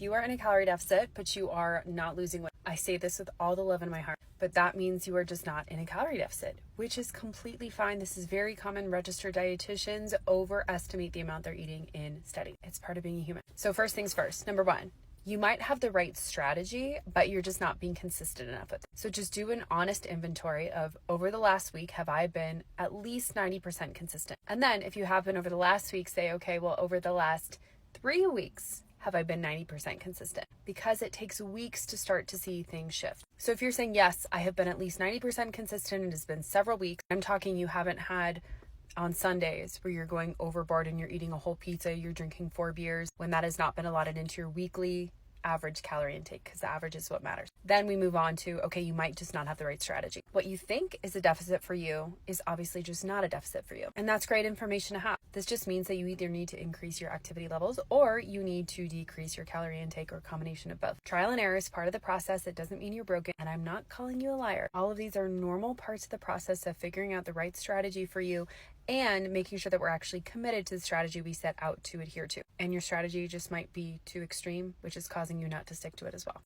you are in a calorie deficit, but you are not losing weight, I say this with all the love in my heart, but that means you are just not in a calorie deficit, which is completely fine. This is very common. Registered dietitians overestimate the amount they're eating in study. It's part of being a human. So first things first, number one, you might have the right strategy, but you're just not being consistent enough with it. So just do an honest inventory of, over the last week, have I been at least 90% consistent? And then if you have been over the last week, say, okay, well, over the last 3 weeks, have I been 90% consistent? Because it takes weeks to start to see things shift. So if you're saying, yes, I have been at least 90% consistent, it has been several weeks, I'm talking you haven't had on Sundays where you're going overboard and you're eating a whole pizza, you're drinking 4 beers, when that has not been allotted into your weekly average calorie intake, because the average is what matters. Then we move on to, okay, you might just not have the right strategy. What you think is a deficit for you is obviously just not a deficit for you. And that's great information to have. This just means that you either need to increase your activity levels or you need to decrease your calorie intake, or a combination of both. Trial and error is part of the process. It doesn't mean you're broken, and I'm not calling you a liar. All of these are normal parts of the process of figuring out the right strategy for you and making sure that we're actually committed to the strategy we set out to adhere to. And your strategy just might be too extreme, which is causing you not to stick to it as well.